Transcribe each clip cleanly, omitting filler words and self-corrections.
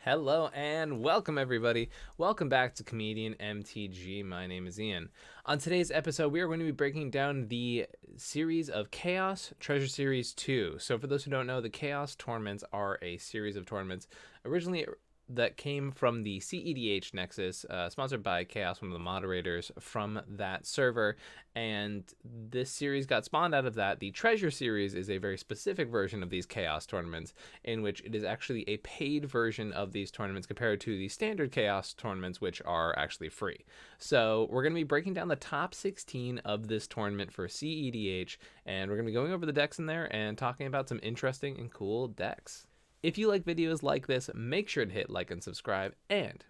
Hello and welcome everybody. Welcome back to Comedian MTG. My name is Ian. On today's episode, we are going to be breaking down the series of Ka0s Treasure Series 2. So for those who don't know, the Ka0s tournaments are a series of tournaments originally that came from the cEDH Nexus, sponsored by Ka0s, one of the moderators from that server, and this series got spawned out of that. The Treasure series is a very specific version of these Ka0s tournaments, in which it is actually a paid version of these tournaments compared to the standard Ka0s tournaments, which are actually free. So we're going to be breaking down the top 16 of this tournament for cEDH, and we're going to be going over the decks in there and talking about some interesting and cool decks. If you like videos like this, make sure to hit like and subscribe, and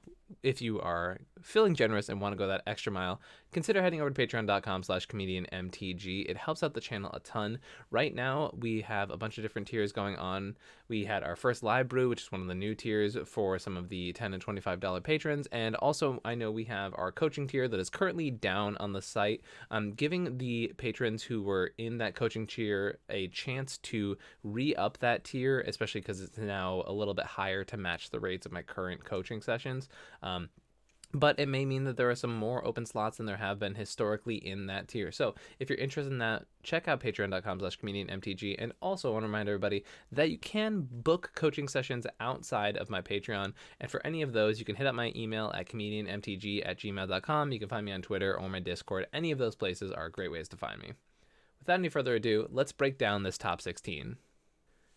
if you are feeling generous and want to go that extra mile, consider heading over to patreon.com/comedianmtg. It helps out the channel a ton. Right now, we have a bunch of different tiers going on. We had our first live brew, which is one of the new tiers for some of the $10 and $25 patrons. And also, I know we have our coaching tier that is currently down on the site. I'm giving the patrons who were in that coaching tier a chance to re-up that tier, especially because it's now a little bit higher to match the rates of my current coaching sessions. But it may mean that there are some more open slots than there have been historically in that tier. So if you're interested in that, check out patreon.com/comedianmtg. And also I want to remind everybody that you can book coaching sessions outside of my Patreon. And for any of those, you can hit up my email at comedianmtg@gmail.com. You can find me on Twitter or my Discord. Any of those places are great ways to find me. Without any further ado, let's break down this top 16.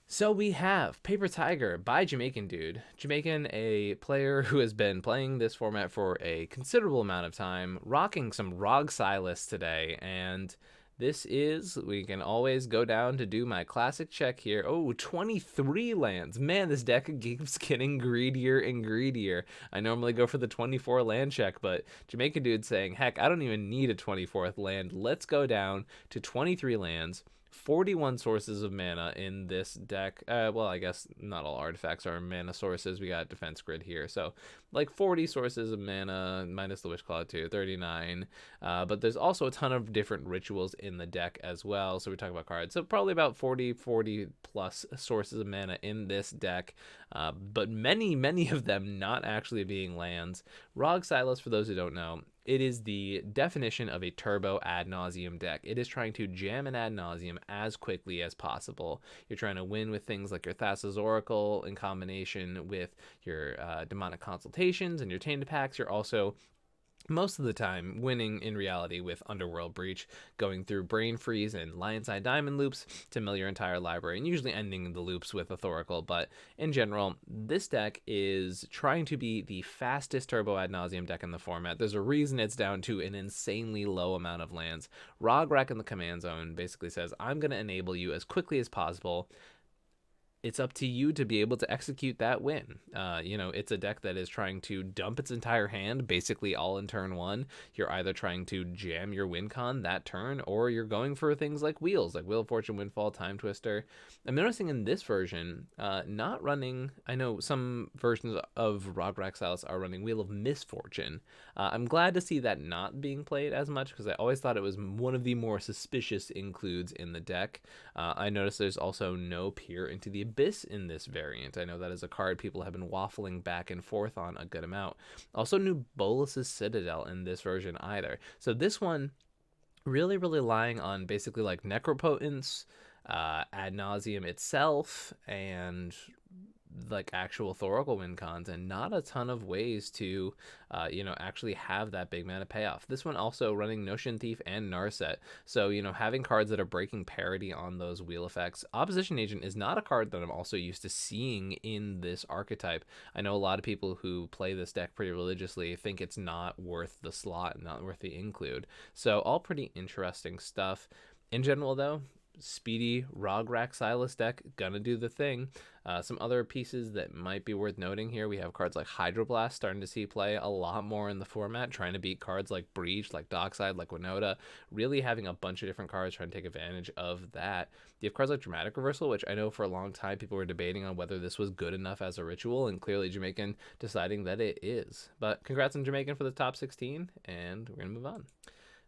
So we have Paper Tiger by Jamaican Dude. Jamaican, a player who has been playing this format for a considerable amount of time, rocking some ROG Silas today, and this is, we can always go down to do my classic check here. Oh, 23 lands. Man, this deck keeps getting greedier and greedier. I normally go for the 24 land check, but Jamaican Dude saying, heck, I don't even need a 24th land. Let's go down to 23 lands. 41 sources of mana in this deck. Well, I guess not all artifacts are mana sources. We got defense grid here, so like 40 sources of mana minus the Wish Claw too, 39. But there's also a ton of different rituals in the deck as well. So we talk about cards. So probably about 40 plus sources of mana in this deck, but many of them not actually being lands. ROG Silas, for those who don't know, it is the definition of a turbo ad nauseum deck. It is trying to jam an ad nauseum as quickly as possible. You're trying to win with things like your Thassa's Oracle in combination with your Demonic Consultations and your Tainted Pacts. You're also most of the time winning in reality with Underworld Breach, going through Brain Freeze and Lion's Eye Diamond loops to mill your entire library, and usually ending the loops with Authorical. But in general, this deck is trying to be the fastest turbo ad nauseum deck in the format. There's a reason it's down to an insanely low amount of lands. Rograk in the command zone basically says, I'm going to enable you as quickly as possible. It's up to you to be able to execute that win. It's a deck that is trying to dump its entire hand, basically all in turn one. You're either trying to jam your win con that turn, or you're going for things like wheels, like Wheel of Fortune, Windfall, Time Twister. I'm noticing in this version, not running, I know some versions of Rograk Silas are running Wheel of Misfortune. I'm glad to see that not being played as much, because I always thought it was one of the more suspicious includes in the deck. I noticed there's also no Peer into the Abyss in this variant. I know that is a card people have been waffling back and forth on a good amount. Also, no Bolas's Citadel in this version either. So this one really relying on basically like Necropotence, ad nauseum itself, and like actual Authorical win cons, and not a ton of ways to actually have that big mana payoff. This one also running Notion Thief and Narset, so having cards that are breaking parity on those wheel effects. Opposition Agent is not a card that I'm also used to seeing in this archetype. I know a lot of people who play this deck pretty religiously think it's not worth the slot, not worth the include. So all pretty interesting stuff. In general though, speedy Rograk Silas deck gonna do the thing. Some other pieces that might be worth noting here, we have cards like Hydroblast starting to see play a lot more in the format, trying to beat cards like Breach, like Dockside, like Winota, really having a bunch of different cards trying to take advantage of that. You have cards like Dramatic Reversal, which I know for a long time people were debating on whether this was good enough as a ritual, and clearly Jamaican deciding that it is. But congrats on Jamaican for the top 16, and we're gonna move on.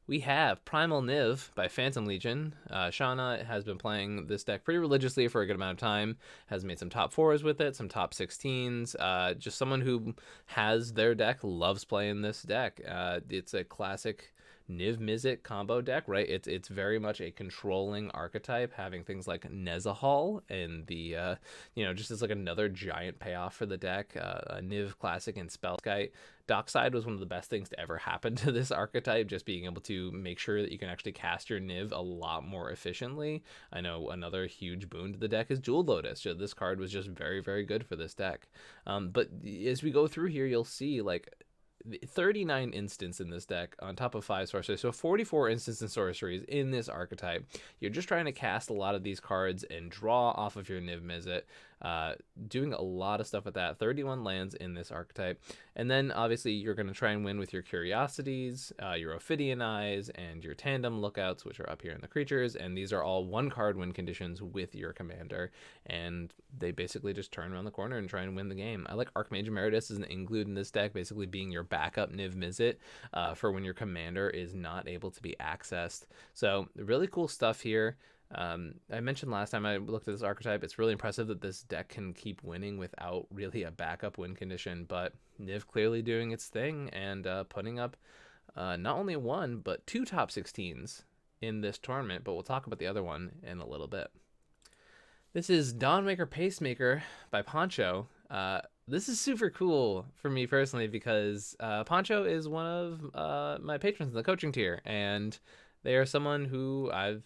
We have Primal Niv by Phantom Legion. Shauna has been playing this deck pretty religiously for a good amount of time, has made some top 4s with it, some top 16s. Just someone who has their deck, loves playing this deck. It's a classic Niv Mizzet combo deck, right? It's very much a controlling archetype, having things like Nezahal and the, just as like another giant payoff for the deck. A Niv Classic and Spellskite. Dockside was one of the best things to ever happen to this archetype, just being able to make sure that you can actually cast your Niv a lot more efficiently. I know another huge boon to the deck is Jeweled Lotus. So this card was just very, very good for this deck. But as we go through here, you'll see like 39 instants in this deck on top of 5 sorceries, so 44 instants and sorceries in this archetype. You're just trying to cast a lot of these cards and draw off of your Niv Mizzet, doing a lot of stuff with that. 31 lands in this archetype, and then obviously you're going to try and win with your Curiosities, your Ophidian Eyes, and your Tandem Lookouts, which are up here in the creatures, and these are all 1-card win conditions with your commander, and they basically just turn around the corner and try and win the game. I like Archmage Emeritus as an include in this deck, basically being your backup Niv Mizzet for when your commander is not able to be accessed. So really cool stuff here. I mentioned last time I looked at this archetype, it's really impressive that this deck can keep winning without really a backup win condition, but Niv clearly doing its thing and putting up not only 1 but 2 top 16s in this tournament, but we'll talk about the other one in a little bit. This is Dawnwaker Pacemaker by Poncho. This is super cool for me personally because Poncho is one of my patrons in the coaching tier, and they are someone who I've,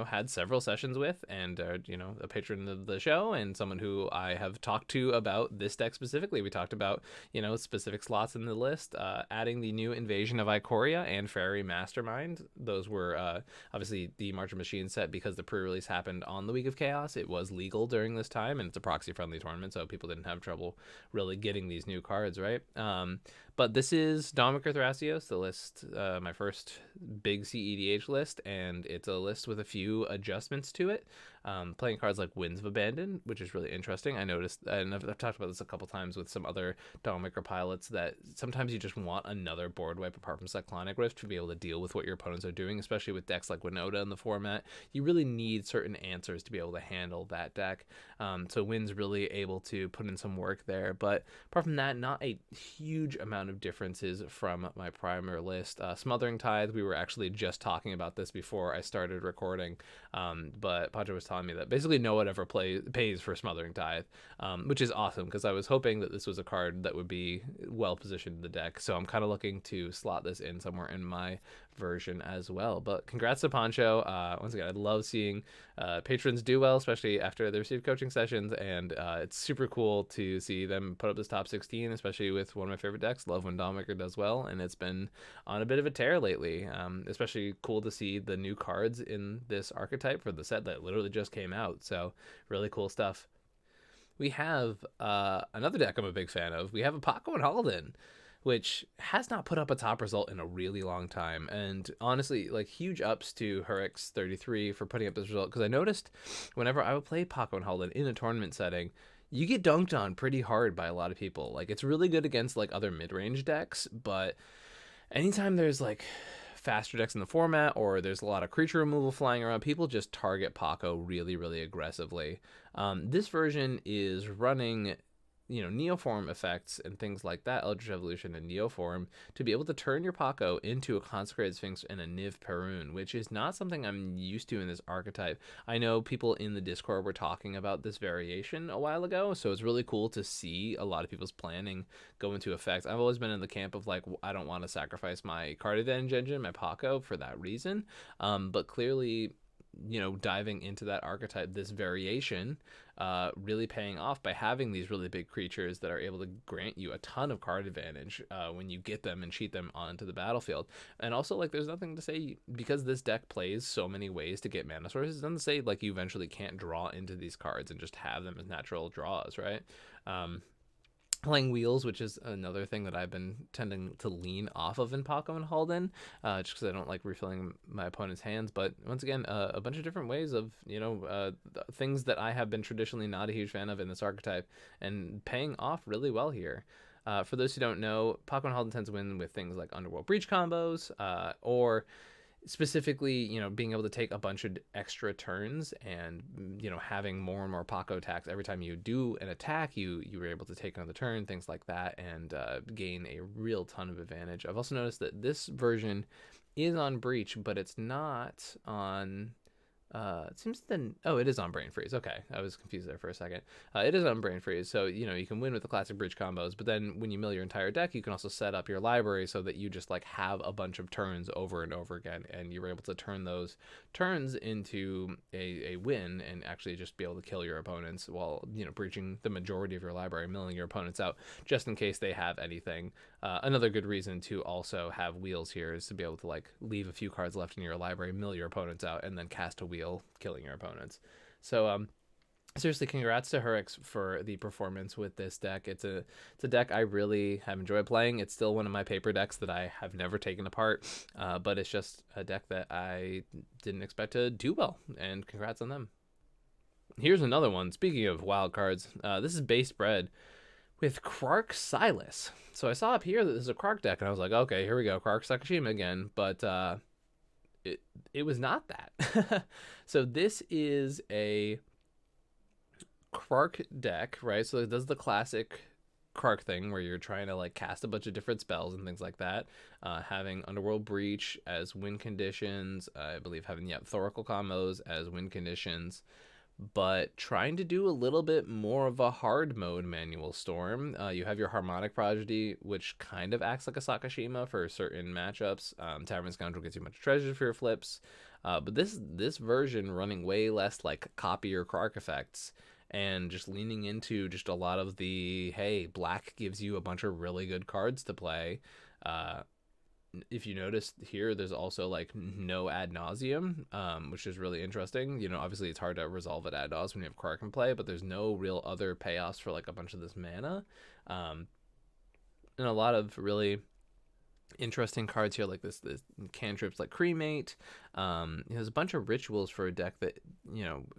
had several sessions with, and a patron of the show, and someone who I have talked to about this deck specifically. We talked about, specific slots in the list, adding the new Invasion of Ikoria and Fairy Mastermind. Those were obviously the March of Machines set, because the pre-release happened on the week of Chaos. It was legal during this time, and it's a proxy-friendly tournament, so people didn't have trouble really getting these new cards, right? But this is Dawnwaker Thrasios, the list, my first big cEDH list, and it's a list with a few adjustments to it. Playing cards like Winds of Abandon, which is really interesting. I noticed, and I've talked about this a couple times with some other Dawnwaker pilots, that sometimes you just want another board wipe apart from Cyclonic Rift to be able to deal with what your opponents are doing, especially with decks like Winota in the format. You really need certain answers to be able to handle that deck. So Wind's really able to put in some work there. But apart from that, not a huge amount of differences from my primer list. Smothering Tithe, we were actually just talking about this before I started recording, but Padre was telling me that basically no one ever pays for Smothering Tithe, which is awesome, because I was hoping that this was a card that would be well positioned in the deck, so I'm kind of looking to slot this in somewhere in my version as well. But congrats to Poncho. Once again, I love seeing patrons do well, especially after they receive coaching sessions, and it's super cool to see them put up this top 16, especially with one of my favorite decks. Love when Dawnwaker does well, and it's been on a bit of a tear lately. Especially cool to see the new cards in this archetype for the set that literally just came out, so really cool stuff. We have another deck I'm a big fan of. We have a Paco and Haldan, which has not put up a top result in a really long time. And honestly, like, huge ups to Herix33 for putting up this result, because I noticed whenever I would play Paco and Haldan in a tournament setting, you get dunked on pretty hard by a lot of people. Like, it's really good against like other mid-range decks, but anytime there's like faster decks in the format, or there's a lot of creature removal flying around, people just target Paco really, really aggressively. This version is running Neoform effects and things like that, Eldritch Evolution and Neoform, to be able to turn your Paco into a Consecrated Sphinx and a Niv Perun, which is not something I'm used to in this archetype. I know people in the Discord were talking about this variation a while ago, so it's really cool to see a lot of people's planning go into effect. I've always been in the camp of like, I don't want to sacrifice my card advantage engine, my Paco, for that reason, but clearly diving into that archetype, this variation really paying off by having these really big creatures that are able to grant you a ton of card advantage when you get them and cheat them onto the battlefield. And also, like, there's nothing to say, because this deck plays so many ways to get mana sources, it doesn't say like you eventually can't draw into these cards and just have them as natural draws, right? Playing Wheels, which is another thing that I've been tending to lean off of in Paco and Haldan, just because I don't like refilling my opponent's hands. But once again, a bunch of different ways of, things that I have been traditionally not a huge fan of in this archetype, and paying off really well here. For those who don't know, Paco and Haldan tends to win with things like Underworld Breach combos, or specifically, being able to take a bunch of extra turns and, having more and more Paco attacks. Every time you do an attack, you were able to take another turn, things like that, and gain a real ton of advantage. I've also noticed that this version is on Breach, but it's not on... it seems then... Oh, it is on Brain Freeze. Okay, I was confused there for a second. It is on Brain Freeze, so, you can win with the classic Breach combos, but then when you mill your entire deck, you can also set up your library so that you just, like, have a bunch of turns over and over again, and you're able to turn those turns into a win and actually just be able to kill your opponents while, breaching the majority of your library, milling your opponents out, just in case they have anything. Another good reason to also have wheels here is to be able to, like, leave a few cards left in your library, mill your opponents out, and then cast a wheel, killing your opponents. So seriously, congrats to Hurrix for the performance with this deck. It's a deck I really have enjoyed playing. It's still one of my paper decks that I have never taken apart, but it's just a deck that I didn't expect to do well, and congrats on them. Here's another one. Speaking of wild cards, this is base bred with Krark Silas. So I saw up here that this is a Krark deck, and I was like, okay, here we go, Krark Sakashima again, but it was not that. So this is a Krark deck, right? So it does the classic Krark thing where you're trying to, like, cast a bunch of different spells and things like that, having Underworld Breach as win conditions, I believe having Thorical combos as win conditions, but trying to do a little bit more of a hard mode Manual Storm. You have your Harmonic Prodigy, which kind of acts like a Sakashima for certain matchups. Tavern Scoundrel gets you a bunch of treasures for your flips, but this version running way less like copy or Krark effects, and just leaning into just a lot of the, hey, black gives you a bunch of really good cards to play. If you notice here, there's also, like, no ad nauseum, which is really interesting. Obviously it's hard to resolve at ad nauseum when you have Krark in play, but there's no real other payoffs for, like, a bunch of this mana. And a lot of really interesting cards here, like this cantrips like Cremate. There's a bunch of rituals for a deck that,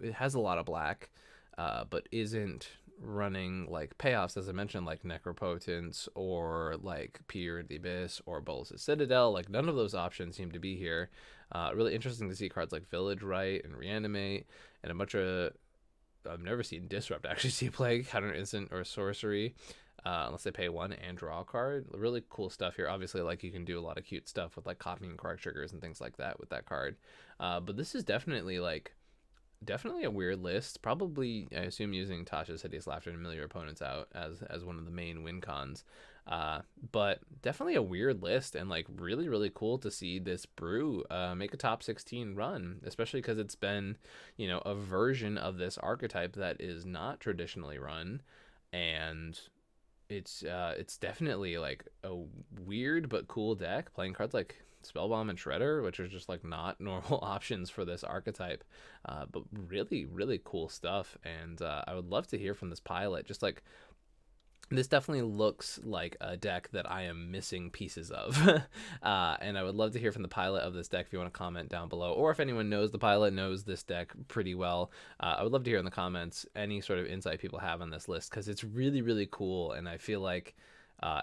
it has a lot of black, but isn't running, like, payoffs, as I mentioned, like Necropotence or like Peer in the Abyss or Bolas' Citadel. Like, none of those options seem to be here. Really interesting to see cards like Village Rite and Reanimate, and a bunch of... I've never seen Disrupt actually see play counter instant or sorcery, unless they pay one and draw a card. Really cool stuff here. Obviously, like, you can do a lot of cute stuff with, like, copying Krark triggers and things like that with that card. But this is definitely a weird list. Probably, I assume, using Tasha's Hideous Laughter to mill your opponents out as one of the main win cons. But definitely a weird list, and, like, really, really cool to see this brew make a top 16 run, especially because it's been, a version of this archetype that is not traditionally run, and it's definitely, like, a weird but cool deck, playing cards like Spellbomb and Shredder, which are just, like, not normal options for this archetype, but really, really cool stuff. And I would love to hear from this pilot. Just, like, this definitely looks like a deck that I am missing pieces of. And I would love to hear from the pilot of this deck if you want to comment down below, or if anyone knows the pilot, knows this deck pretty well. I would love to hear in the comments any sort of insight people have on this list, because it's really, really cool, and I feel like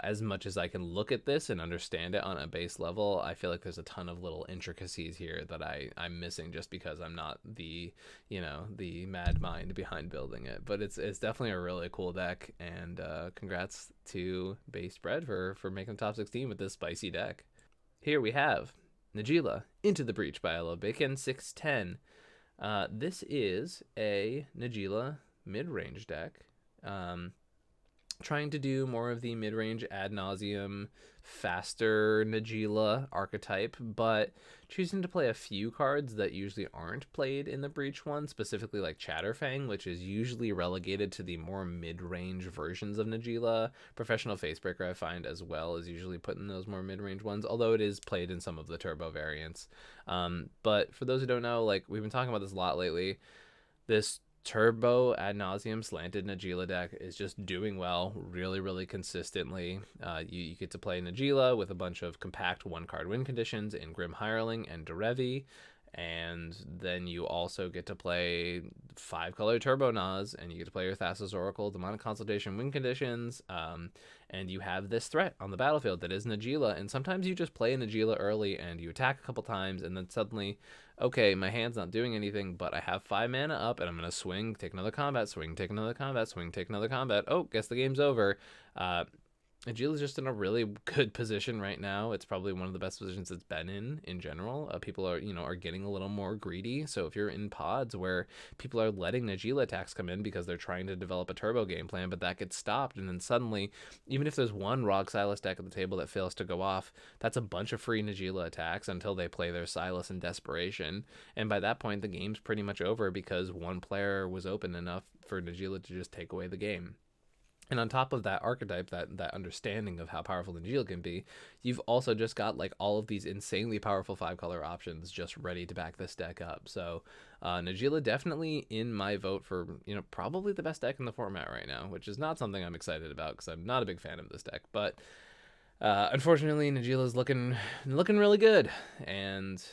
as much as I can look at this and understand it on a base level, I feel like there's a ton of little intricacies here that I'm missing just because I'm not the mad mind behind building it. But it's definitely a really cool deck, and congrats to Base Spread for making the top 16 with this spicy deck. Here we have Najeela, Into the Breach by I Love Bacon, 610. This is a Najeela mid-range deck. Trying to do more of the mid-range ad nauseum, faster Najeela archetype, but choosing to play a few cards that usually aren't played in the Breach one, specifically like Chatterfang, which is usually relegated to the more mid-range versions of Najeela. Professional Facebreaker, I find, as well, is usually put in those more mid-range ones, although it is played in some of the turbo variants. But for those who don't know, like, we've been talking about this a lot lately, this turbo ad nauseum slanted Najeela deck is just doing well really, really consistently. You get to play Najeela with a bunch of compact one card win conditions in Grim Hireling and Derevi, And then you also get to play 5-color Turbo Naz, and you get to play your Thassa's Oracle, Demonic Consultation, Win Conditions, and you have this threat on the battlefield that is Najeela. And sometimes you just play Najeela early and you attack a couple times, and then suddenly, okay, my hand's not doing anything, but I have 5 mana up, and I'm going to swing, take another combat, swing, take another combat, swing, take another combat. Oh, guess the game's over. Najeela's just in a really good position right now. It's probably one of the best positions it's been in general. People are, are getting a little more greedy. So if you're in pods where people are letting Najeela attacks come in because they're trying to develop a turbo game plan, but that gets stopped, and then suddenly, even if there's one Rog Silas deck at the table that fails to go off, that's a bunch of free Najeela attacks until they play their Silas in desperation. And by that point, the game's pretty much over because one player was open enough for Najeela to just take away the game. And on top of that archetype, that understanding of how powerful Najeela can be, you've also just got like all of these insanely powerful 5-color options just ready to back this deck up. So Najeela definitely in my vote for, probably the best deck in the format right now, which is not something I'm excited about because I'm not a big fan of this deck. But unfortunately, Najeela's looking really good. And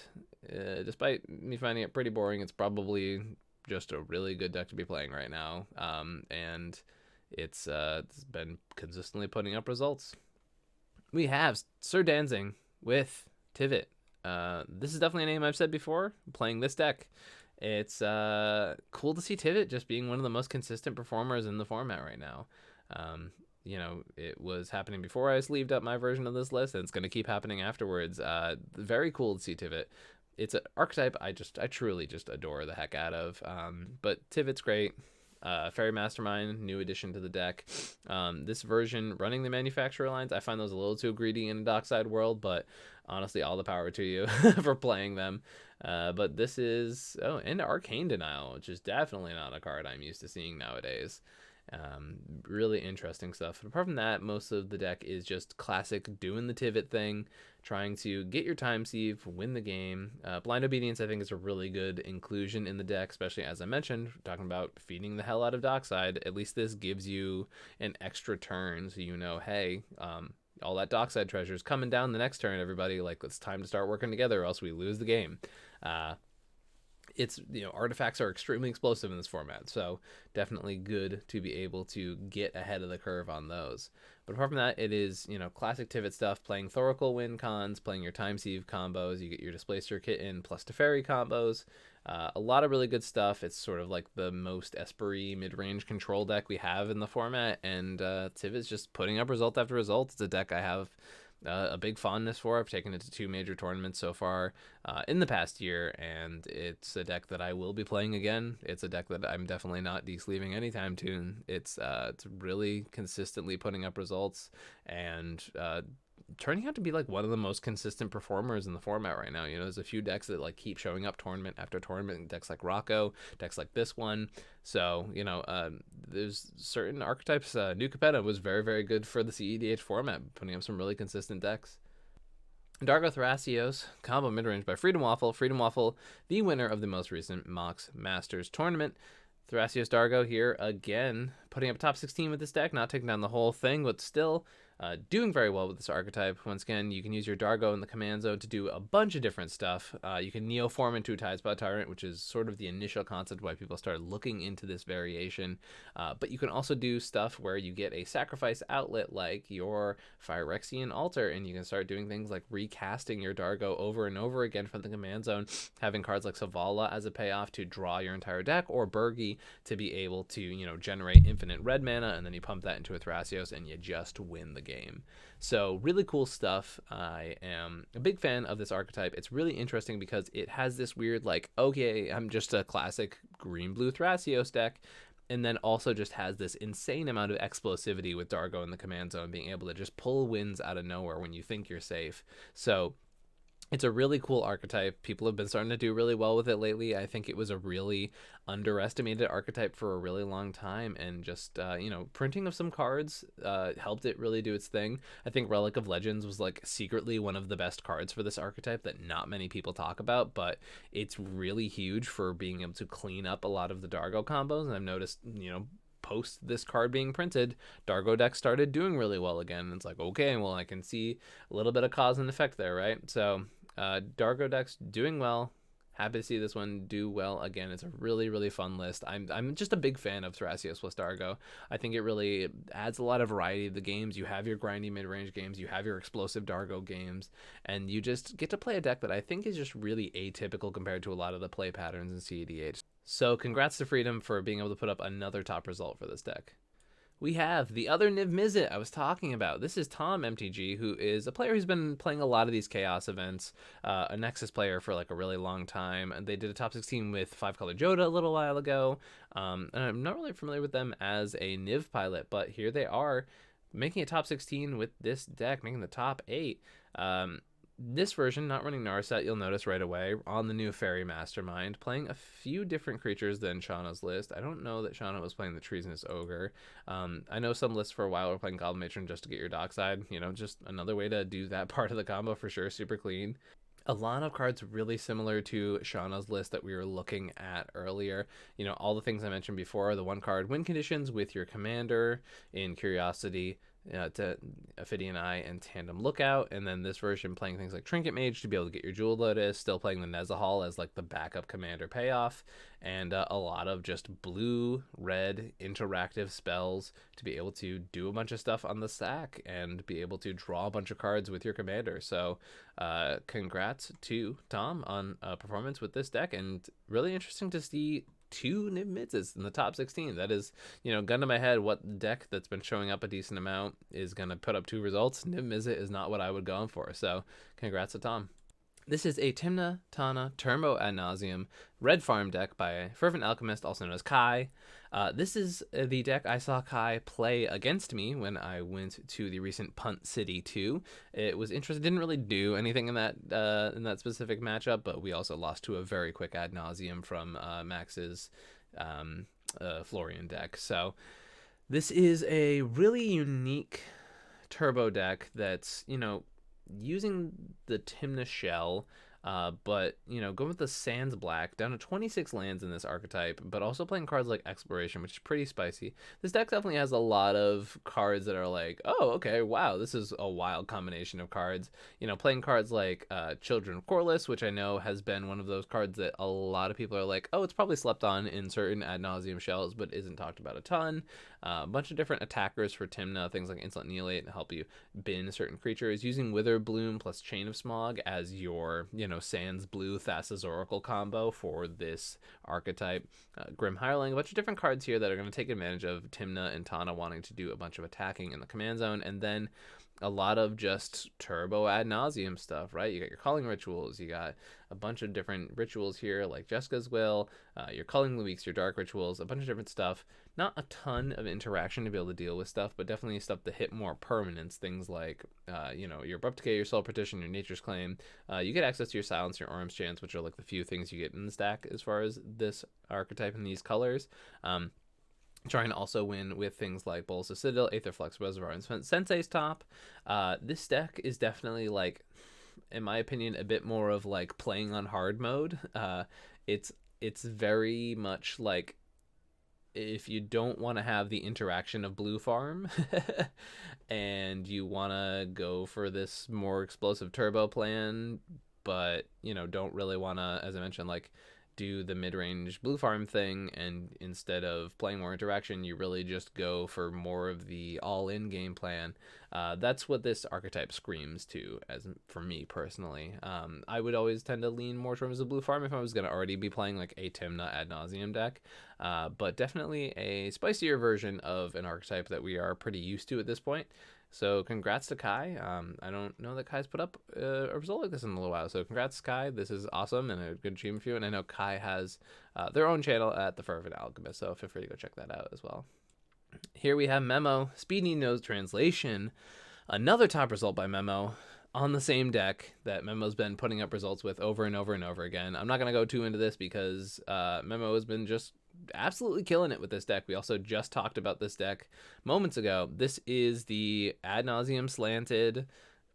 despite me finding it pretty boring, it's probably just a really good deck to be playing right now. And it's been consistently putting up results. We have Sir Danzing with Tivit. This is definitely a name I've said before. Playing this deck, it's cool to see Tivit just being one of the most consistent performers in the format right now. It was happening before I sleeved up my version of this list, and it's going to keep happening afterwards. Very cool to see Tivit. It's an archetype I truly just adore the heck out of. But Tivit's great. Fairy Mastermind, new addition to the deck. This version, running the manufacturer lines, I find those a little too greedy in a Dockside world, but honestly, all the power to you for playing them. But this is, and Arcane Denial, which is definitely not a card I'm used to seeing nowadays. Really interesting stuff. But apart from that, most of the deck is just classic doing the Tivit thing, trying to get your time sieve, win the game. Blind Obedience, I think, is a really good inclusion in the deck, especially as I mentioned, talking about feeding the hell out of Dockside. At least this gives you an extra turn, so hey, all that Dockside treasure is coming down the next turn, everybody. Like, it's time to start working together, or else we lose the game. It's, artifacts are extremely explosive in this format, so definitely good to be able to get ahead of the curve on those. But apart from that, it is, classic Tivit stuff, playing Thoracle win cons, playing your Time Sieve combos, you get your Displacer Kitten plus Teferi combos, a lot of really good stuff. It's sort of like the most Espery mid-range control deck we have in the format, and Tivit's just putting up result after result. It's a deck I have a big fondness for. I've taken it to 2 major tournaments so far in the past year, and it's a deck that I will be playing again. It's a deck that I'm definitely not de-sleeving anytime soon. It's really consistently putting up results and turning out to be like one of the most consistent performers in the format right now. There's a few decks that like keep showing up tournament after tournament, decks like Rocco, decks like this one. So, there's certain archetypes. New Capetta was very, very good for the cEDH format, putting up some really consistent decks. Dargo Thrasios, combo midrange by Freedom Waffle. Freedom Waffle, the winner of the most recent Mox Masters tournament. Thrasios Dargo here again, putting up top 16 with this deck, not taking down the whole thing, but still doing very well with this archetype. Once again, you can use your Dargo in the command zone to do a bunch of different stuff. You can Neoform into a Tidespot Tyrant, which is sort of the initial concept why people started looking into this variation. But you can also do stuff where you get a sacrifice outlet like your Phyrexian Altar, and you can start doing things like recasting your Dargo over and over again from the command zone, having cards like Savala as a payoff to draw your entire deck, or Bergi to be able to, generate infinite red mana, and then you pump that into a Thrasios and you just win the game. So really cool stuff. I am a big fan of this archetype. It's really interesting because it has this weird okay, I'm just a classic green-blue Thrasios deck, and then also just has this insane amount of explosivity with Dargo in the command zone, being able to just pull wins out of nowhere when you think you're safe. So it's a really cool archetype. People have been starting to do really well with it lately. I think it was a really underestimated archetype for a really long time, and just printing of some cards helped it really do its thing. I think Relic of Legends was secretly one of the best cards for this archetype that not many people talk about, but it's really huge for being able to clean up a lot of the Dargo combos. And I've noticed, post this card being printed, Dargo decks started doing really well again. It's okay, well, I can see a little bit of cause and effect there, right? So Dargo decks doing well, Happy to see this one do well again. It's a really, really fun list. I'm just a big fan of Thrasios plus Dargo. I think it really adds a lot of variety to the games. You have your grindy mid-range games, you have your explosive Dargo games, and you just get to play a deck that I think is just really atypical compared to a lot of the play patterns in cEDH. So congrats to Freedom for being able to put up another top result for this deck. We have the other Niv Mizzet I was talking about. This is Tom MTG, who is a player who's been playing a lot of these Chaos events, a Nexus player for like a really long time. And they did a top 16 with 5-color Joda a little while ago. And I'm not really familiar with them as a Niv pilot, but here they are making a top 16 with this deck, making the top 8. This version, not running Narset, you'll notice right away, on the new Fairy Mastermind, playing a few different creatures than Shauna's list. I don't know that Shauna was playing the Treasonous Ogre. I know some lists for a while were playing Goblin Matron just to get your Dockside. You know, just another way to do that part of the combo for sure, super clean. A lot of cards really similar to Shauna's list that we were looking at earlier. You know, all the things I mentioned before, the 1-card win conditions with your commander in Curiosity, to Ophidian Eye and Tandem Lookout, and then this version playing things like Trinket Mage to be able to get your Jewel Lotus, still playing the Nezahal as like the backup commander payoff, and a lot of just blue-red interactive spells to be able to do a bunch of stuff on the stack and be able to draw a bunch of cards with your commander. So congrats to Tom on performance with this deck, and really interesting to see 2 Niv Mizzets in the top 16. That is, you know, gun to my head, what deck that's been showing up a decent amount is going to put up 2 results. Niv Mizzet is not what I would go in for. So congrats to Tom. This is a Tymna Tana Turbo Ad Nauseam red farm deck by Fervent Alchemist, also known as Kai. This is the deck I saw Kai play against me when I went to the recent Punt City 2. It was interesting. Didn't really do anything in that specific matchup, but we also lost to a very quick Ad Nauseam from Max's Florian deck. So this is a really unique turbo deck that's, you know, using the Tymna shell, but, you know, going with the Sands Black, down to 26 lands in this archetype, but also playing cards like Exploration, which is pretty spicy. This deck definitely has a lot of cards that are like, oh, okay, wow, this is a wild combination of cards. You know, playing cards like Children of Corliss, which I know has been one of those cards that a lot of people are like, oh, it's probably slept on in certain Ad Nauseam shells, but isn't talked about a ton. A bunch of different attackers for Tymna, things like Insult Annihilate to help you bin certain creatures, using Wither Bloom plus Chain of Smog as your, you know, Sands Blue Thassa's Oracle combo for this archetype. Grim Hireling, a bunch of different cards here that are going to take advantage of Tymna and Tana wanting to do a bunch of attacking in the command zone, and then a lot of just turbo Ad Nauseam stuff, right? You got your Calling Rituals, you got a bunch of different rituals here, like Jessica's Will, your Culling Luiks, your Dark Rituals, a bunch of different stuff. Not a ton of interaction to be able to deal with stuff, but definitely stuff to hit more permanence, things like, you know, your Abrupt Decay, your Soul Partition, your Nature's Claim. You get access to your Silence, your Orm's Chance, which are like the few things you get in the stack as far as this archetype and these colors. Trying to also win with things like Bolus of Citadel, Aetherflux Reservoir, and Sensei's Top. This deck is definitely, like, in my opinion, a bit more of like playing on hard mode. It's very much like, if you don't want to have the interaction of Blue Farm and you want to go for this more explosive turbo plan, but, you know, don't really want to, as I mentioned, like, do the mid-range Blue Farm thing, and instead of playing more interaction, you really just go for more of the all-in game plan. That's what this archetype screams to, as for me personally. I would always tend to lean more towards the Blue Farm if I was going to already be playing like a Tymna Ad Nauseam deck, but definitely a spicier version of an archetype that we are pretty used to at this point. So congrats to Kai. I don't know that Kai's put up a result like this in a little while. So congrats, Kai. This is awesome and a good achievement for you. And I know Kai has their own channel at the Fervent Alchemist, so feel free to go check that out as well. Here we have Memo, Speedy Nose Translation. Another top result by Memo on the same deck that Memo's been putting up results with over and over and over again. I'm not going to go too into this because Memo has been just absolutely killing it with this deck. We also just talked about this deck moments ago. This is the Ad Nauseam slanted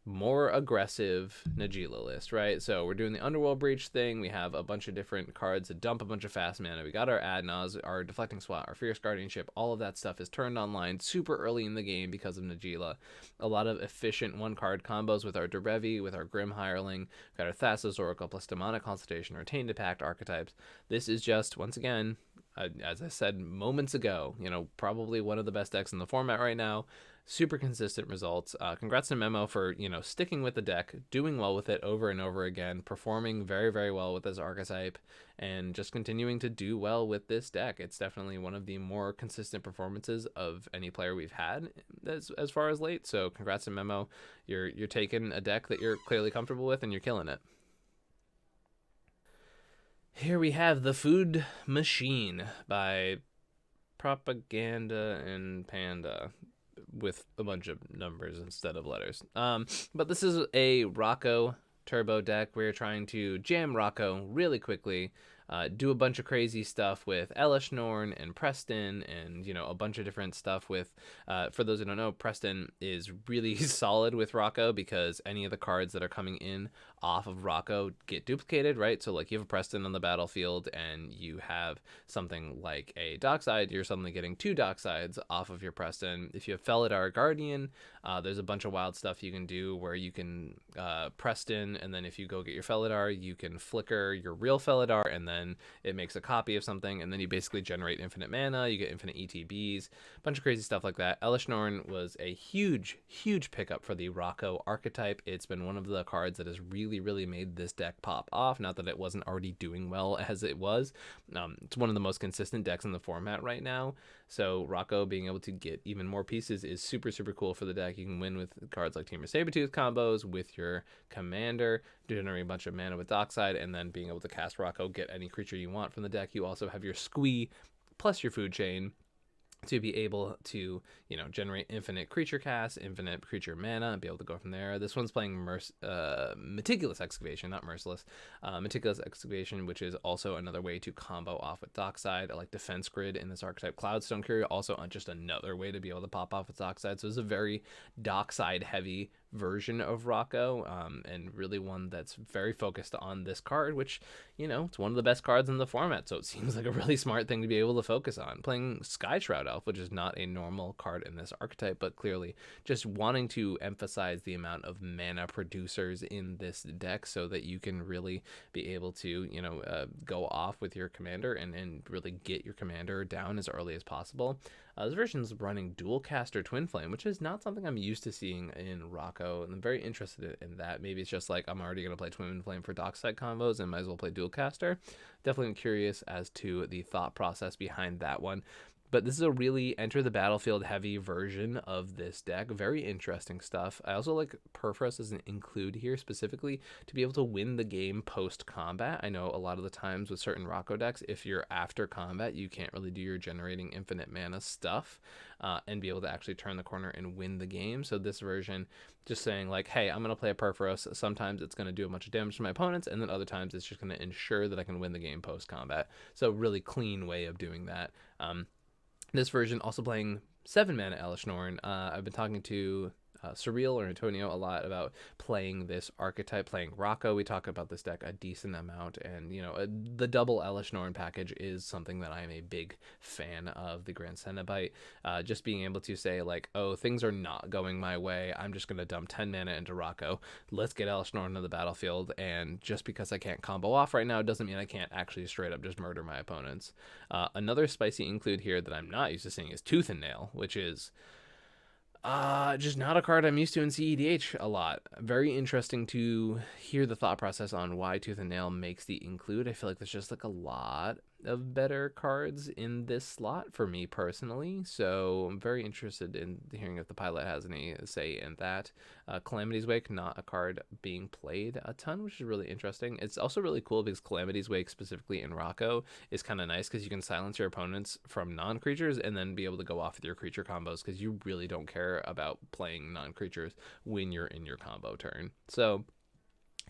more aggressive Najeela list, right? So we're doing the Underworld Breach thing. We have a bunch of different cards that dump a bunch of fast mana. We got our Adnaz, our Deflecting Swat, our Fierce Guardianship. All of that stuff is turned online super early in the game because of Najeela. A lot of efficient one-card combos with our Derevi, with our Grim Hireling. We've got our Thassa's Oracle plus Demonic Consultation, our Tainted Pact archetypes. This is just, once again, as I said moments ago, probably one of the best decks in the format right now. Super consistent results. Congrats to Memo for, sticking with the deck, doing well with it over and over again, performing very, very well with this archetype, and just continuing to do well with this deck. It's definitely one of the more consistent performances of any player we've had as far as late. So congrats to Memo. You're taking a deck that you're clearly comfortable with, and you're killing it. Here we have The Food Machine by Propaganda and Panda, with a bunch of numbers instead of letters. But this is a Rocco turbo deck. We're trying to jam Rocco really quickly, do a bunch of crazy stuff with Elishnorn and Preston, and a bunch of different stuff with for those who don't know, Preston is really solid with Rocco because any of the cards that are coming in off of Rocco get duplicated, right? So like you have a Preston on the battlefield and you have something like a Dockside, you're suddenly getting 2 Docksides off of your Preston. If you have Felidar Guardian, there's a bunch of wild stuff you can do where you can Preston, and then if you go get your Felidar, you can flicker your real Felidar, and then it makes a copy of something, and then you basically generate infinite mana, you get infinite ETBs, a bunch of crazy stuff like that. Elishnorn was a huge pickup for the Rocco archetype. It's been one of the cards that has really made this deck pop off, not that it wasn't already doing well as it was. It's one of the most consistent decks in the format right now, so Rocco being able to get even more pieces is super cool for the deck. You can win with cards like Temur Sabertooth combos with your commander, generating a bunch of mana with Dockside, and then being able to cast Rocco, get any creature you want from the deck. You also have your Squee plus your Food Chain to be able to, generate infinite creature casts, infinite creature mana, and be able to go from there. This one's playing Meticulous Excavation, not Merciless. Meticulous Excavation, which is also another way to combo off with Dockside. I like Defense Grid in this archetype. Cloudstone Courier, also just another way to be able to pop off with Dockside. So it's a very Dockside heavy version of Rocco, and really one that's very focused on this card, which, it's one of the best cards in the format, so it seems like a really smart thing to be able to focus on. Playing Skyshroud Elf, which is not a normal card in this archetype, but clearly just wanting to emphasize the amount of mana producers in this deck so that you can really be able to, go off with your commander and really get your commander down as early as possible. This version is running Dual Caster Twin Flame, which is not something I'm used to seeing in Rocco, and I'm very interested in that. Maybe it's just like I'm already going to play Twin Flame for Dockside combos and might as well play Dual Caster. Definitely curious as to the thought process behind that one. But this is a really enter the battlefield heavy version of this deck. Very interesting stuff. I also like Perforos as an include here specifically to be able to win the game post combat. I know a lot of the times with certain Rocco decks, if you're after combat, you can't really do your generating infinite mana stuff and be able to actually turn the corner and win the game. So this version just saying like, hey, I'm going to play a Perforos. Sometimes it's going to do a bunch of damage to my opponents, and then other times it's just going to ensure that I can win the game post combat. So really clean way of doing that. This version also playing 7 mana Elishnorn. I've been talking to Surreal or Antonio a lot about playing this archetype, playing Rocco. We talk about this deck a decent amount, and the double Elishnorn package is something that I am a big fan of. The Grand Cenobite, just being able to say like, oh, things are not going my way, I'm just gonna dump 10 mana into Rocco, let's get Elishnorn into the battlefield, and just because I can't combo off right now doesn't mean I can't actually straight up just murder my opponents. Another spicy include here that I'm not used to seeing is Tooth and Nail, which is just not a card I'm used to in cEDH a lot. Very interesting to hear the thought process on why Tooth and Nail makes the include. I feel like there's just like a lot of better cards in this slot for me personally, so I'm very interested in hearing if the pilot has any say in that. Calamity's Wake, not a card being played a ton, which is really interesting. It's also really cool because Calamity's Wake, specifically in Rocco, is kind of nice because you can silence your opponents from non-creatures and then be able to go off with your creature combos because you really don't care about playing non-creatures when you're in your combo turn. So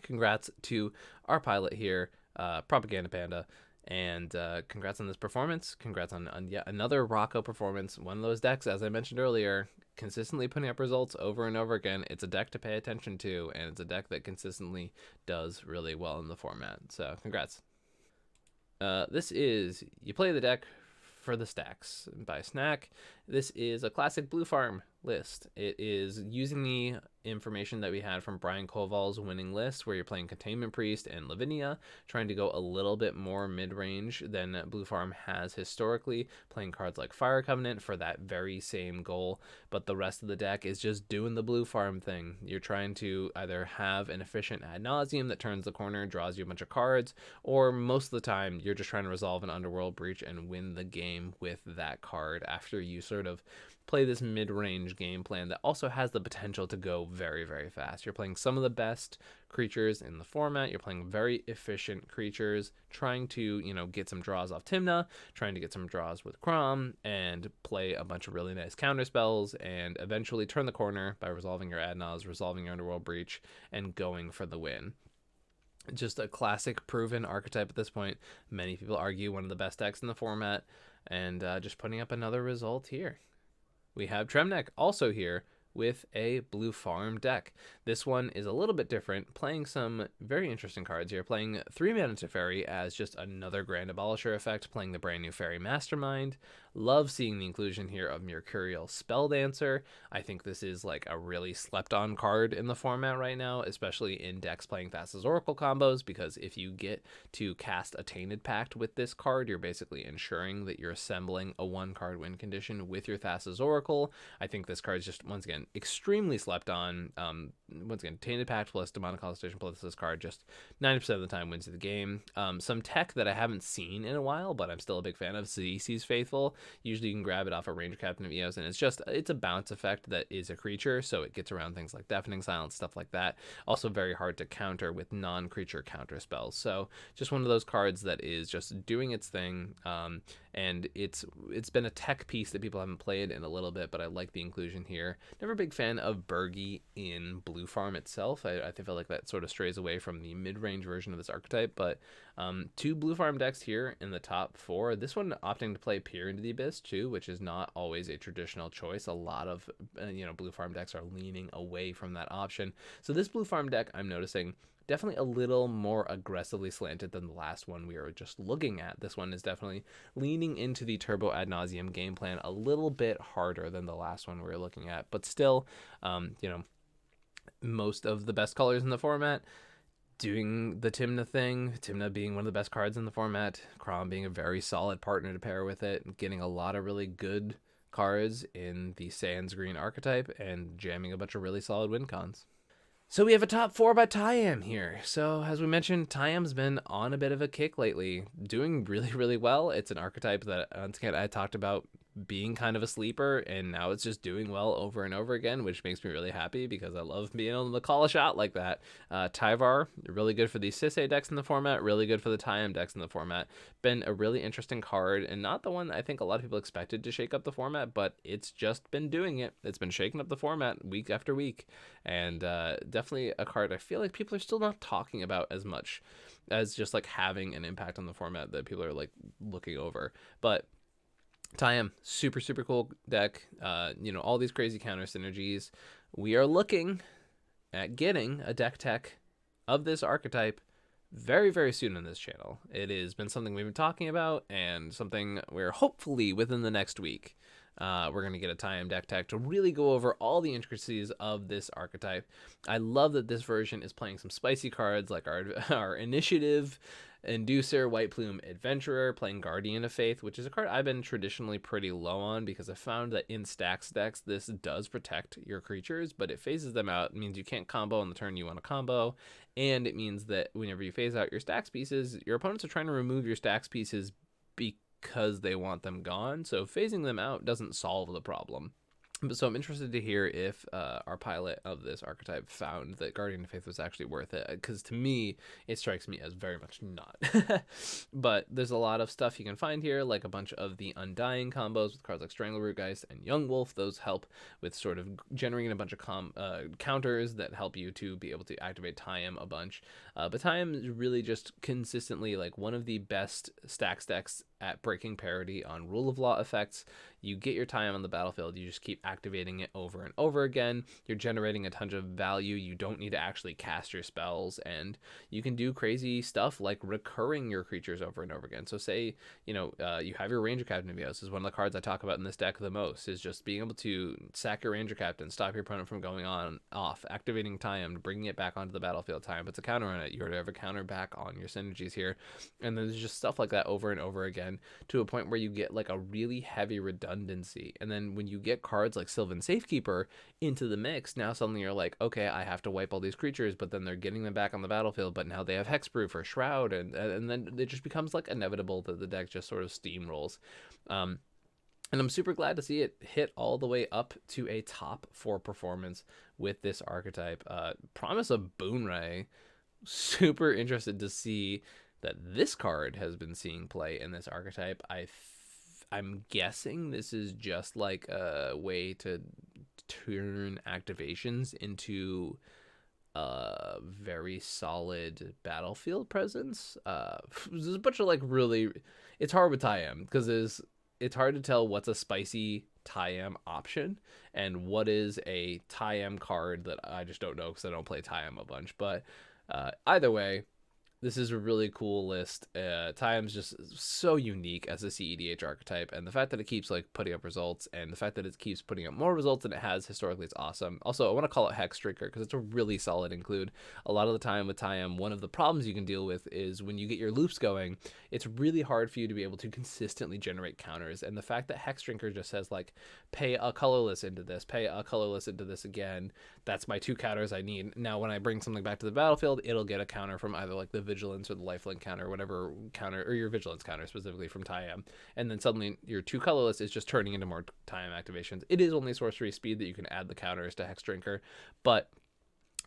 congrats to our pilot here, Propaganda Panda. And congrats on this performance. Congrats on yet another Rocco performance. One of those decks, as I mentioned earlier, consistently putting up results over and over again. It's a deck to pay attention to, and it's a deck that consistently does really well in the format. So congrats. This is, you play the deck for the stacks. By snack, this is a classic blue farm list. It is using the information that we had from Brian Koval's winning list, where you're playing Containment Priest and Lavinia, trying to go a little bit more mid-range than Blue Farm has historically, playing cards like Fire Covenant for that very same goal, but the rest of the deck is just doing the Blue Farm thing. You're trying to either have an efficient ad nauseum that turns the corner, draws you a bunch of cards, or most of the time you're just trying to resolve an Underworld Breach and win the game with that card after you sort of play this mid-range game plan that also has the potential to go very, very fast. You're playing some of the best creatures in the format. You're playing very efficient creatures, trying to, get some draws off Tymna, trying to get some draws with Kraum, and play a bunch of really nice counter spells, and eventually turn the corner by resolving your Adnaz, resolving your Underworld Breach, and going for the win. Just a classic proven archetype at this point. Many people argue one of the best decks in the format, and just putting up another result here. We have Tremnek also here with a blue farm deck. This one is a little bit different, playing some very interesting cards here, playing 3 mana Teferi as just another Grand Abolisher effect, playing the brand new Fairy Mastermind. Love seeing the inclusion here of Mercurial Spelldancer. I think this is like a really slept on card in the format right now, especially in decks playing Thassa's Oracle combos, because if you get to cast a Tainted Pact with this card, you're basically ensuring that you're assembling a 1-card win condition with your Thassa's Oracle. I think this card is just, once again, extremely slept on. Once again, Tainted Pact plus Demonic Constellation plus this card just 90% of the time wins the game. Some tech that I haven't seen in a while, but I'm still a big fan of, Zisi's Faithful. Usually you can grab it off a Ranger Captain of Eos, and it's a bounce effect that is a creature, so it gets around things like Deafening Silence, stuff like that. Also very hard to counter with non-creature counter spells. So just one of those cards that is just doing its thing, and it's been a tech piece that people haven't played in a little bit, but I like the inclusion here. Never a big fan of Bergie in Blue Farm itself. I feel like that sort of strays away from the mid-range version of this archetype, but 2 Blue Farm decks here in the top 4. This one opting to play Peer into the Abyss too, which is not always a traditional choice. A lot of Blue Farm decks are leaning away from that option. So this Blue Farm deck, I'm noticing, definitely a little more aggressively slanted than the last one we were just looking at. This one is definitely leaning into the Turbo Ad Nauseam game plan a little bit harder than the last one we were looking at, but still, most of the best colors in the format doing the Tymna thing, Tymna being one of the best cards in the format, Kraum being a very solid partner to pair with it, getting a lot of really good cards in the Sans Green archetype, and jamming a bunch of really solid win cons. So we have a top 4 by Tayam here. So as we mentioned, Tayam's been on a bit of a kick lately, doing really, really well. It's an archetype that, once again, I talked about being kind of a sleeper, and now it's just doing well over and over again, which makes me really happy because I love being able to call a shot like that. Tyvar, really good for the Sisay decks in the format, really good for the Tayam decks in the format. Been a really interesting card, and not the one I think a lot of people expected to shake up the format, but it's just been doing it. It's been shaking up the format week after week, and definitely a card I feel like people are still not talking about as much as just like having an impact on the format that people are like looking over. But Tayam, super, super cool deck. All these crazy counter synergies. We are looking at getting a deck tech of this archetype very, very soon on this channel. It has been something we've been talking about, and something we're hopefully within the next week. We're going to get a Tayam deck tech to really go over all the intricacies of this archetype. I love that this version is playing some spicy cards like our Initiative, Inducer, White Plume, Adventurer, playing Guardian of Faith, which is a card I've been traditionally pretty low on because I found that in Stax decks, this does protect your creatures, but it phases them out. It means you can't combo on the turn you want to combo, and it means that whenever you phase out your Stax pieces, your opponents are trying to remove your Stax pieces because they want them gone, so phasing them out doesn't solve the problem. So I'm interested to hear if our pilot of this archetype found that Guardian of Faith was actually worth it, because to me, it strikes me as very much not. But there's a lot of stuff you can find here, like a bunch of the Undying combos with cards like Strangleroot Geist and Young Wolf. Those help with sort of generating a bunch of counters that help you to be able to activate Tayam a bunch. But Tayam is really just consistently like one of the best Stax decks at breaking parity on rule of law effects. You get your time on the battlefield, you just keep activating it over and over again. You're generating a ton of value. You don't need to actually cast your spells, and you can do crazy stuff like recurring your creatures over and over again. So say, you have your Ranger Captain Nevios. This is one of the cards I talk about in this deck the most, is just being able to sack your Ranger Captain, stop your opponent from going off, activating Tayam, bringing it back onto the battlefield. Tayam puts a counter on it. You already have a counter back on your synergies here. And then there's just stuff like that over and over again, to a point where you get like a really heavy redundancy. And then when you get cards like Sylvan Safekeeper into the mix, now suddenly you're like, okay, I have to wipe all these creatures, but then they're getting them back on the battlefield, but now they have Hexproof or Shroud, and then it just becomes like inevitable that the deck just sort of steamrolls. And I'm super glad to see it hit all the way up to a top 4 performance with this archetype. Promise of Boonray. Super interested to see that this card has been seeing play in this archetype. I'm guessing this is just like a way to turn activations into a very solid battlefield presence. There's a bunch of like really, it's hard with Tayam because it's hard to tell what's a spicy Tayam option and what is a Tayam card that I just don't know because I don't play Tayam a bunch. But either way, this is a really cool list. Tayam's just so unique as a cEDH archetype, and the fact that it keeps like putting up results, and the fact that it keeps putting up more results than it has historically, is awesome. Also, I want to call it Hex Drinker because it's a really solid include. A lot of the time with Tayam, one of the problems you can deal with is when you get your loops going, it's really hard for you to be able to consistently generate counters. And the fact that Hex Drinker just says like, pay a colorless into this, pay a colorless into this again, that's my 2 counters I need. Now when I bring something back to the battlefield, it'll get a counter from either like the Vigilance or the Lifelink counter, whatever counter, or your Vigilance counter specifically from Tayam, and then suddenly your 2 colorless is just turning into more Tayam activations. It is only sorcery speed that you can add the counters to Hex Drinker, but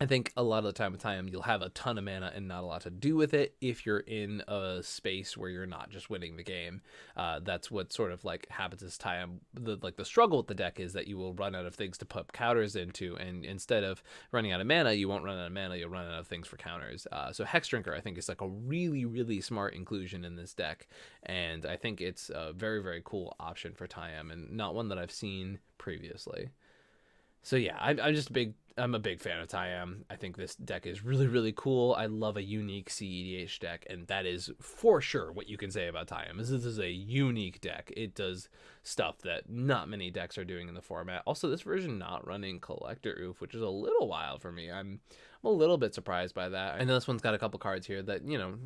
I think a lot of the time with Tayam, you'll have a ton of mana and not a lot to do with it if you're in a space where you're not just winning the game. That's what sort of like happens as Tayam. The struggle with the deck is that you will run out of things to put counters into, and instead of running out of mana, you won't run out of mana, you'll run out of things for counters. So Hex Drinker, I think, is like a really, really smart inclusion in this deck, and I think it's a very, very cool option for Tayam, and not one that I've seen previously. So yeah, I'm a big fan of Tayam. I think this deck is really, really cool. I love a unique cEDH deck, and that is for sure what you can say about Tayam. This is a unique deck. It does stuff that not many decks are doing in the format. Also, this version not running Collector Oof, which is a little wild for me. I'm a little bit surprised by that. I know this one's got a couple cards here that,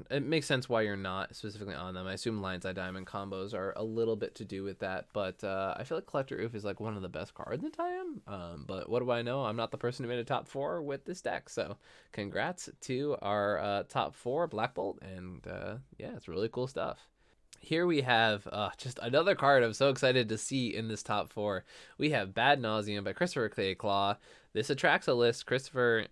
it makes sense why you're not specifically on them. I assume Lion's Eye Diamond combos are a little bit to do with that, but I feel like Collector Oof is like one of the best cards in Tayam. But what do I know? I'm not the person who made a top 4 with this deck, so congrats to our top 4 Black Bolt, and yeah, it's really cool stuff. Here we have just another card I'm so excited to see in this top 4. We have Bad Nauseam by Christopher Clayclaw. This Atraxa list, Christopher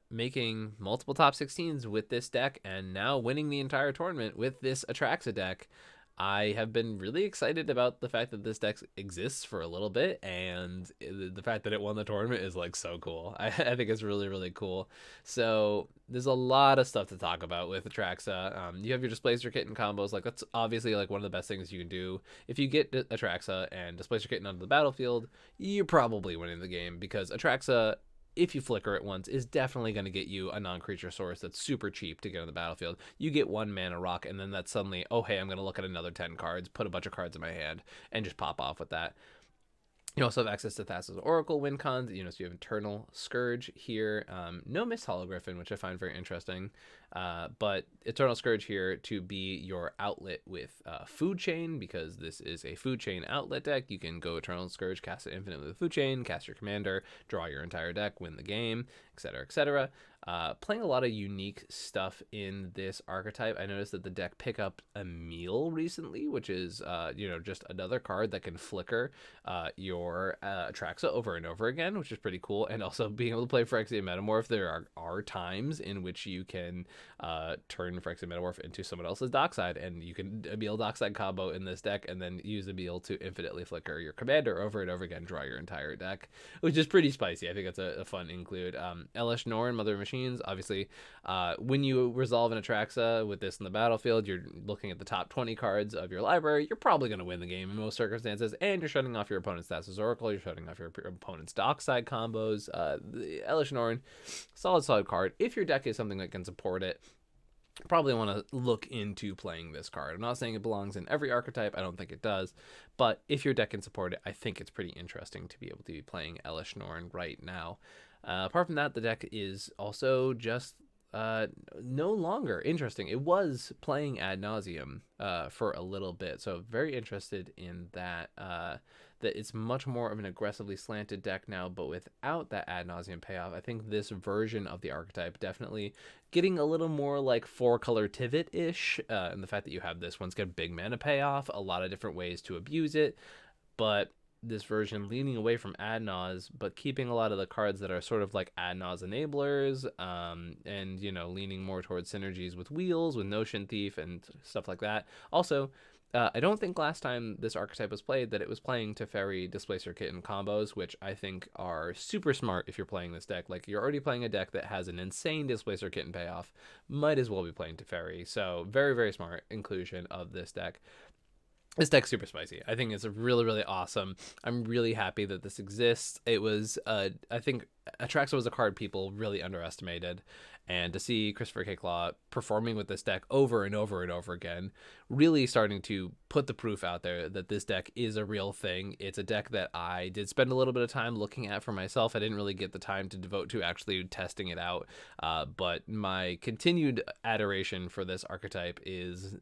making multiple top 16s with this deck, and now winning the entire tournament with this Atraxa deck. I have been really excited about the fact that this deck exists for a little bit, and the fact that it won the tournament is like so cool. I think it's really, really cool. So there's a lot of stuff to talk about with Atraxa. You have your Displacer Kitten combos. Like, that's obviously like one of the best things you can do. If you get Atraxa and Displacer Kitten onto the battlefield, you're probably winning the game, because Atraxa, if you flicker it once, is definitely going to get you a non-creature source that's super cheap to get on the battlefield. You get 1 mana rock, and then that's suddenly, oh hey, I'm going to look at another 10 cards, put a bunch of cards in my hand, and just pop off with that. You also have access to Thassa's Oracle win cons. So you have Eternal Scourge here. No Mist Hologriffin, which I find very interesting. But Eternal Scourge here to be your outlet with Food Chain, because this is a Food Chain outlet deck. You can go Eternal Scourge, cast it infinitely with Food Chain, cast your commander, draw your entire deck, win the game, etc., etc. Playing a lot of unique stuff in this archetype. I noticed that the deck picked up Emil recently, which is just another card that can flicker your Atraxa over and over again, which is pretty cool. And also being able to play Phyrexian Metamorph, there are times in which you can turn Phyrexian Metamorph into someone else's Dockside, and you can Emil Dockside combo in this deck, and then use Emil to infinitely flicker your commander over and over again, draw your entire deck, which is pretty spicy. I think that's a fun include. Elesh Norn, Mother Machine machines. Obviously, when you resolve an Atraxa with this in the battlefield, you're looking at the top 20 cards of your library. You're probably going to win the game in most circumstances, and you're shutting off your opponent's Stasis Oracle, you're shutting off your opponent's Dockside combos. The Elesh Norn, solid card. If your deck is something that can support it, probably want to look into playing this card. I'm not saying it belongs in every archetype. I don't think it does. But if your deck can support it, I think it's pretty interesting to be able to be playing Elesh Norn right now. Apart from that, the deck is also just no longer interesting. It was playing ad nauseum for a little bit. So very interested in that. That it's much more of an aggressively slanted deck now, but without that ad nauseum payoff. I think this version of the archetype definitely getting a little more like 4-color Tivit-ish, and the fact that you have this one's got big mana payoff, a lot of different ways to abuse it, but this version leaning away from ad nause, but keeping a lot of the cards that are sort of like ad nause enablers, and, you know, leaning more towards synergies with Wheels, with Notion Thief, and stuff like that. Also, I don't think last time this archetype was played that it was playing Teferi Displacer Kitten combos, which I think are super smart if you're playing this deck. Like, you're already playing a deck that has an insane Displacer Kitten payoff. Might as well be playing Teferi. So, very, very smart inclusion of this deck. This deck's super spicy. I think it's really awesome. I'm really happy that this exists. It was, I think Atraxa was a card people really underestimated. And to see Christopher K. Claw performing with this deck over and over and over again, really starting to put the proof out there that this deck is a real thing. It's a deck that I did spend a little bit of time looking at for myself. I didn't really get the time to devote to actually testing it out, but my continued adoration for this archetype is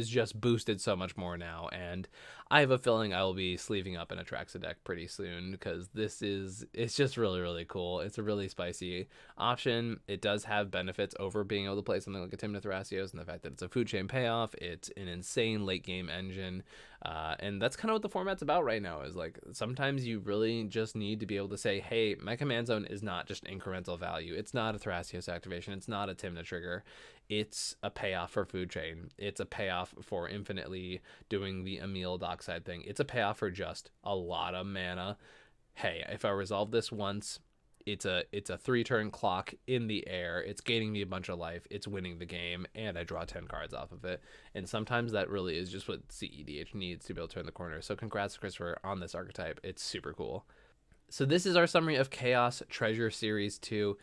just boosted so much more now, and I have a feeling I will be sleeving up an Atraxa deck pretty soon, because it's just really cool. It's a really spicy option. It does have benefits over being able to play something like a Tymna Thrasios, and the fact that it's a food chain payoff. It's an insane late game engine, and that's kind of what the format's about right now. Is like, sometimes you really just need to be able to say, hey, my command zone is not just incremental value. It's not a Thrasios activation. It's not a Tymna trigger. It's a payoff for food chain. It's a payoff for infinitely doing the Emil Dockside thing. It's a payoff for just a lot of mana. Hey, if I resolve this once, it's a 3-turn clock in the air. It's gaining me a bunch of life. It's winning the game, and I draw 10 cards off of it. And sometimes that really is just what cEDH needs to be able to turn the corner. So congrats, Christopher, on this archetype. It's super cool. So this is our summary of Ka0s Treasure Series 2.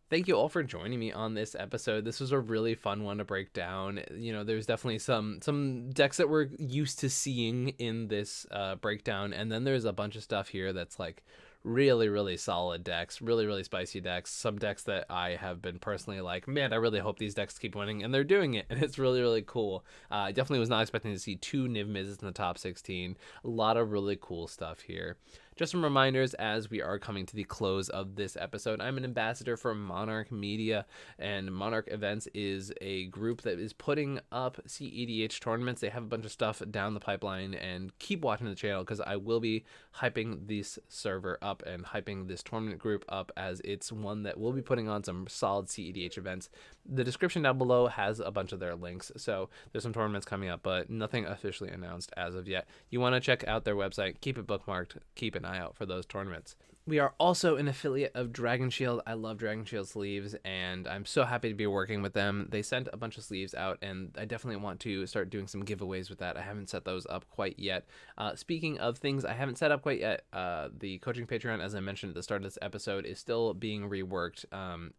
Thank you all for joining me on this episode. This was a really fun one to break down. You know, there's definitely some decks that we're used to seeing in this breakdown, and then there's a bunch of stuff here that's like really solid decks, really spicy decks. Some decks that I have been personally like, man, I really hope these decks keep winning, and they're doing it, and it's really cool. I definitely was not expecting to see 2 Niv Mizzets in the top 16. A lot of really cool stuff here. Just some reminders as we are coming to the close of this episode. I'm an ambassador for Monarch Media, and Monarch Events is a group that is putting up cEDH tournaments. They have a bunch of stuff down the pipeline, and keep watching the channel because I will be hyping this server up and hyping this tournament group up, as it's one that will be putting on some solid cEDH events. The description down below has a bunch of their links, so there's some tournaments coming up, but nothing officially announced as of yet. You want to check out their website, keep it bookmarked, keep an eye out for those tournaments. We are also an affiliate of Dragonshield. I love Dragonshield sleeves, and I'm so happy to be working with them. They sent a bunch of sleeves out, and I definitely want to start doing some giveaways with that. I haven't set those up quite yet. Speaking of things I haven't set up quite yet, the coaching Patreon, as I mentioned at the start of this episode, is still being reworked.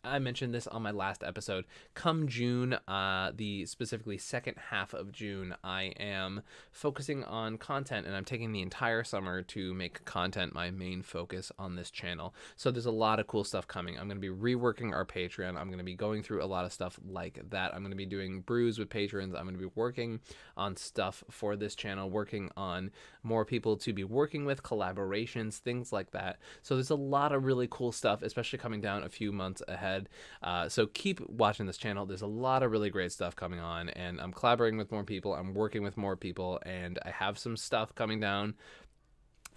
I mentioned this on my last episode. Come June, the specifically second half of June, I am focusing on content, and I'm taking the entire summer to make content my main focus on this channel. So there's a lot of cool stuff coming. I'm going to be reworking our Patreon. I'm going to be going through a lot of stuff like that. I'm going to be doing brews with patrons. I'm going to be working on stuff for this channel, working on more people to be working with, collaborations, things like that. So there's a lot of really cool stuff, especially coming down a few months ahead. So keep watching this channel. There's a lot of really great stuff coming on, and I'm collaborating with more people. I'm working with more people, and I have some stuff coming down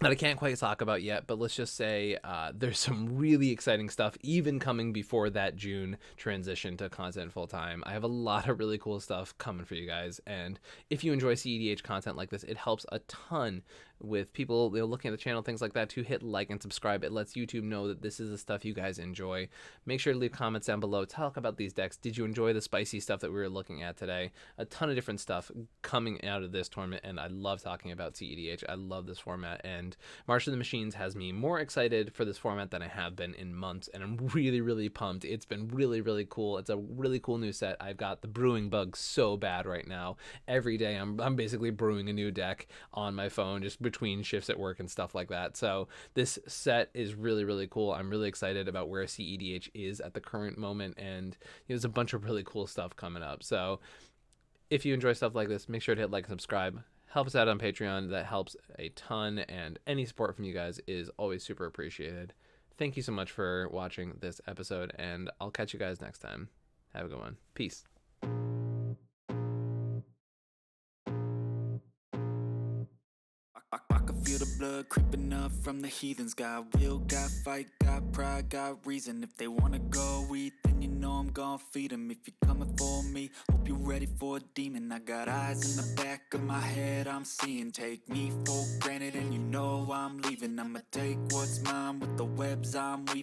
that I can't quite talk about yet, but let's just say there's some really exciting stuff even coming before that June transition to content full-time. I have a lot of really cool stuff coming for you guys, and if you enjoy cEDH content like this, it helps a ton with people looking at the channel, things like that, to hit like and subscribe. It lets YouTube know that this is the stuff you guys enjoy. Make sure to leave comments down below. Talk about these decks. Did you enjoy the spicy stuff that we were looking at today? A ton of different stuff coming out of this tournament, and I love talking about cEDH. I love this format, and March of the Machines has me more excited for this format than I have been in months, and I'm really, really pumped. It's been really, really cool. It's a really cool new set. I've got the brewing bug so bad right now. Every day I'm basically brewing a new deck on my phone, just between shifts at work and stuff like that. So this set is really, really cool. I'm really excited about where cEDH is at the current moment, and there's a bunch of really cool stuff coming up. So if you enjoy stuff like this, make sure to hit like and subscribe. Help us out on Patreon. That helps a ton, and any support from you guys is always super appreciated. Thank you so much for watching this episode, and I'll catch you guys next time. Have a good one. Peace. I can feel the blood creeping up from the heathens. Got will, got fight, got pride, got reason. If they wanna go eat, then you know I'm gonna feed them. If you're coming for me, hope you're ready for a demon. I got eyes in the back of my head, I'm seeing. Take me for granted and you know I'm leaving. I'ma take what's mine with the webs I'm weaving.